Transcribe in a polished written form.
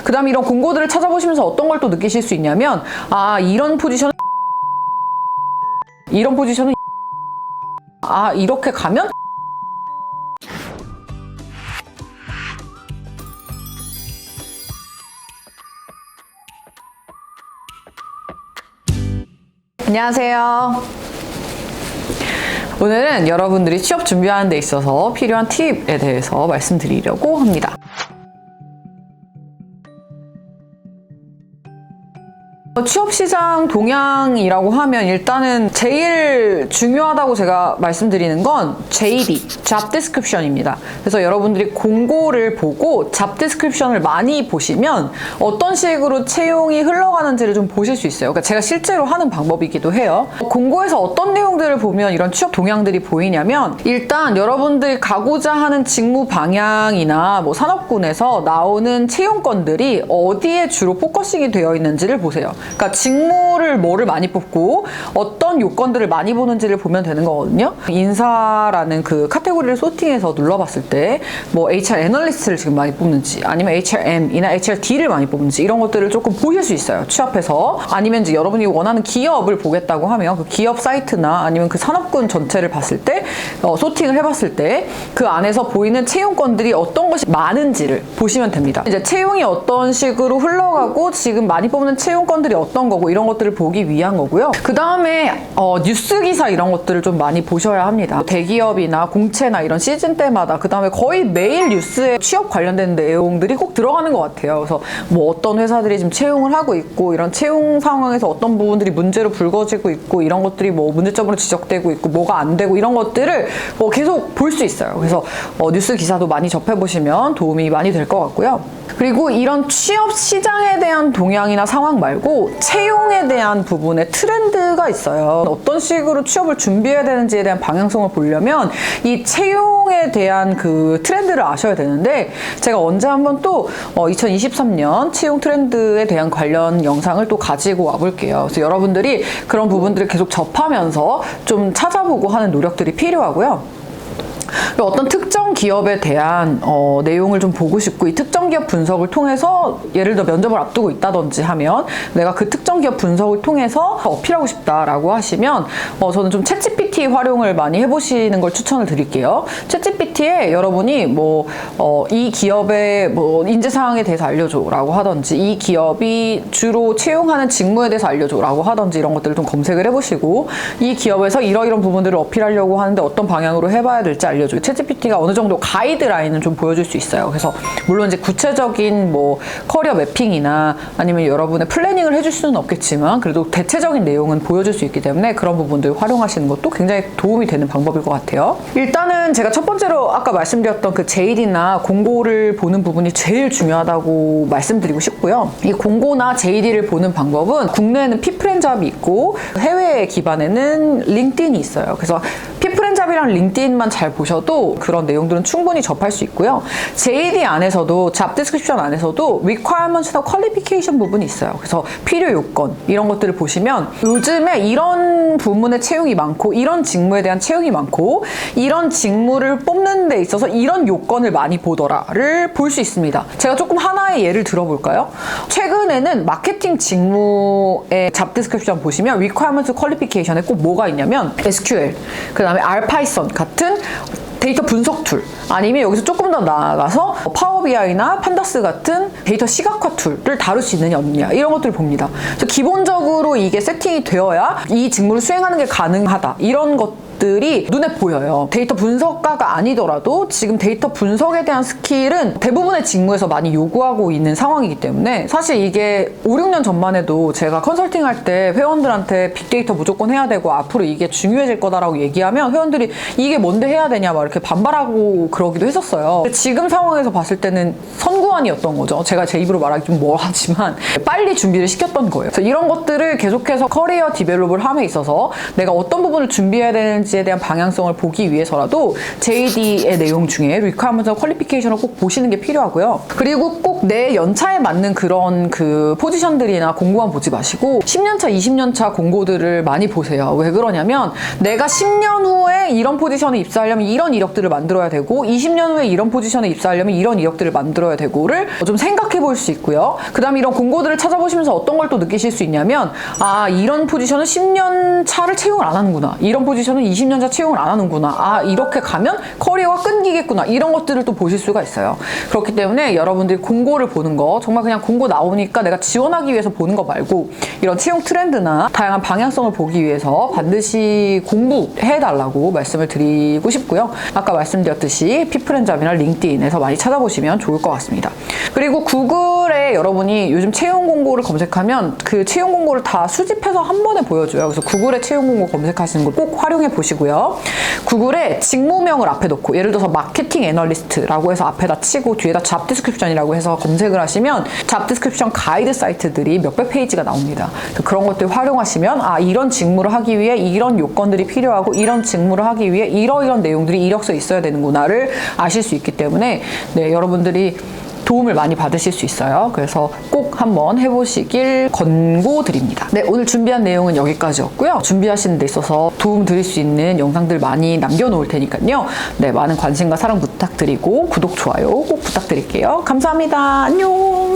그 다음에 이런 공고들을 찾아보시면서 어떤 걸 또 느끼실 수 있냐면, 아, 이런 포지션은 이렇게 가면 안녕하세요. 오늘은 여러분들이 취업 준비하는 데 있어서 필요한 팁에 대해서 말씀드리려고 합니다. 취업시장 동향이라고 하면 일단은 제일 중요하다고 제가 말씀드리는 건 JD, Job Description입니다. 그래서 여러분들이 공고를 보고 Job Description을 많이 보시면 어떤 식으로 채용이 흘러가는지를 좀 보실 수 있어요. 그러니까 제가 실제로 하는 방법이기도 해요. 공고에서 어떤 내용들을 보면 이런 취업 동향들이 보이냐면, 일단 여러분들이 가고자 하는 직무 방향이나 뭐 산업군에서 나오는 채용건들이 어디에 주로 포커싱이 되어 있는지를 보세요. 그러니까 직무를 뭐를 많이 뽑고 어떤 요건들을 많이 보는지를 보면 되는 거거든요. 인사라는 그 카테고리를 소팅해서 눌러봤을 때 뭐 HR 애널리스트를 지금 많이 뽑는지, 아니면 HRM이나 HRD를 많이 뽑는지, 이런 것들을 조금 보실 수 있어요, 취업해서. 아니면 이제 여러분이 원하는 기업을 보겠다고 하면 그 기업 사이트나 아니면 그 산업군 전체를 봤을 때 소팅을 해봤을 때 그 안에서 보이는 채용건들이 어떤 것이 많은지를 보시면 됩니다. 이제 채용이 어떤 식으로 흘러가고 지금 많이 뽑는 채용건들이 어떤 거고, 이런 것들을 보기 위한 거고요. 그 다음에 뉴스 기사 이런 것들을 좀 많이 보셔야 합니다. 대기업이나 공채나 이런 시즌 때마다, 그 다음에 거의 매일 뉴스에 취업 관련된 내용들이 꼭 들어가는 것 같아요. 그래서 뭐 어떤 회사들이 지금 채용을 하고 있고, 이런 채용 상황에서 어떤 부분들이 문제로 불거지고 있고, 이런 것들이 뭐 문제점으로 지적되고 있고, 뭐가 안 되고, 이런 것들을 계속 볼 수 있어요. 그래서 뉴스 기사도 많이 접해보시면 도움이 많이 될 것 같고요. 그리고 이런 취업 시장에 대한 동향이나 상황 말고 채용에 대한 부분에 트렌드가 있어요. 어떤 식으로 취업을 준비해야 되는지에 대한 방향성을 보려면 이 채용에 대한 그 트렌드를 아셔야 되는데, 제가 언제 한번 또 2023년 채용 트렌드에 대한 관련 영상을 또 가지고 와볼게요. 그래서 여러분들이 그런 부분들을 계속 접하면서 좀 찾아보고 하는 노력들이 필요하고요. 어떤 특정 기업에 대한 내용을 좀 보고 싶고, 이 특정 기업 분석을 통해서 예를 들어 면접을 앞두고 있다든지 하면 내가 그 특정 기업 분석을 통해서 어필하고 싶다라고 하시면 저는 좀 챗GPT 활용을 많이 해보시는 걸 추천을 드릴게요. 챗GPT에 여러분이 이 기업의 인재 사항에 대해서 알려줘라고 하든지, 이 기업이 주로 채용하는 직무에 대해서 알려줘라고 하든지, 이런 것들을 좀 검색을 해보시고, 이 기업에서 이러이런 부분들을 어필하려고 하는데 어떤 방향으로 해봐야 될지 알려줘요. 챗GPT가 어느 정도 가이드라인은 좀 보여줄 수 있어요. 그래서 물론 이제 구체적인 커리어 매핑이나 아니면 여러분의 플래닝을 해줄 수는 없겠지만, 그래도 대체적인 내용은 보여줄 수 있기 때문에 그런 부분들 활용하시는 것도 굉장히 도움이 되는 방법일 것 같아요. 일단은 제가 첫 번째로 아까 말씀드렸던 그 JD나 공고를 보는 부분이 제일 중요하다고 말씀드리고 싶고요. 이 공고나 JD를 보는 방법은 국내에는 피플앤잡이 있고 해외 기반에는 링크드인이 있어요. 그래서 피플앤잡이랑 링크드인만 잘 보셔도 그런 내용들은 충분히 접할 수 있고요. JD 안에서도, Job Description 안에서도 Requirements나 Qualification 부분이 있어요. 그래서 필요 요건, 이런 것들을 보시면 요즘에 이런 부문의 채용이 많고, 이런 직무에 대한 채용이 많고, 이런 직무를 뽑는 데 있어서 이런 요건을 많이 보더라를 볼 수 있습니다. 제가 조금 하나의 예를 들어볼까요? 최근에는 마케팅 직무의 Job Description 보시면 Requirements Qualification에 꼭 뭐가 있냐면 SQL, 그 다음에 R-Python 같은 데이터 분석 툴, 아니면 여기서 조금 더 나아가서 파워비아이나 판다스 같은 데이터 시각화 툴을 다룰 수 있느냐 없느냐, 이런 것들을 봅니다. 그래서 기본적으로 이게 세팅이 되어야 이 직무를 수행하는 게 가능하다, 이런 것들이 눈에 보여요. 데이터 분석가가 아니더라도 지금 데이터 분석에 대한 스킬은 대부분의 직무에서 많이 요구하고 있는 상황이기 때문에, 사실 이게 5, 6년 전만 해도 제가 컨설팅 할 때 회원들한테 빅데이터 무조건 해야 되고 앞으로 이게 중요해질 거다라고 얘기하면 회원들이 이게 뭔데 해야 되냐 막 이렇게 반발하고 그러기도 했었어요. 근데 지금 상황에서 봤을 때는 선구안이었던 거죠. 제가 제 입으로 말하기 좀 뭐하지만 빨리 준비를 시켰던 거예요. 그래서 이런 것들을 계속해서 커리어 디벨롭을 함에 있어서 내가 어떤 부분을 준비해야 되는지 되는지에 대한 방향성을 보기 위해서라도 JD의 내용 중에 Requirements and Qualification을 꼭 보시는 게 필요하고요. 그리고 꼭 내 연차에 맞는 그런 그 포지션들이나 공고만 보지 마시고 10년차, 20년차 공고들을 많이 보세요. 왜 그러냐면 내가 10년 후에 이런 포지션에 입사하려면 이런 이력들을 만들어야 되고 20년 후에 이런 포지션에 입사하려면 이런 이력들을 만들어야 되고를 좀 생각해 볼 수 있고요. 그 다음에 이런 공고들을 찾아보시면서 어떤 걸 또 느끼실 수 있냐면 아, 이런 포지션은 10년 차를 채용을 안 하는구나. 이런 포지션은 20년 차 채용을 안 하는구나. 아, 이렇게 가면 커리어가 끊기겠구나. 이런 것들을 또 보실 수가 있어요. 그렇기 때문에 여러분들이 공고를 보는 거 정말 그냥 공고 나오니까 내가 지원하기 위해서 보는 거 말고 이런 채용 트렌드나 다양한 방향성을 보기 위해서 반드시 공부해달라고 말씀을 드리고 싶고요. 아까 말씀드렸듯이 피플앤잡이나 링크드인에서 많이 찾아보시면 좋을 것 같습니다. 그리고 구글에 여러분이 요즘 채용 공고를 검색하면 그 채용 공고를 다 수집해서 한 번에 보여줘요. 그래서 구글에 채용 공고 검색하시는 걸 꼭 활용해 보시고요. 구글에 직무명을 앞에 놓고 예를 들어서 마케팅 애널리스트라고 해서 앞에다 치고 뒤에다 잡 디스크립션이라고 해서 검색을 하시면 잡 디스크립션 가이드 사이트들이 몇백 페이지가 나옵니다. 그런 것들 활용하시면 아, 이런 직무를 하기 위해 이런 요건들이 필요하고 이런 직무를 하기 위해 이러이런 내용들이 이력서에 있어야 되는구나를 아실 수 있기 때문에 네, 여러분들이 도움을 많이 받으실 수 있어요. 그래서 꼭 한번 해보시길 권고드립니다. 네, 오늘 준비한 내용은 여기까지였고요. 준비하시는 데 있어서 도움 드릴 수 있는 영상들 많이 남겨놓을 테니까요. 네, 많은 관심과 사랑 부탁드리고 구독, 좋아요 꼭 부탁드릴게요. 감사합니다. 안녕.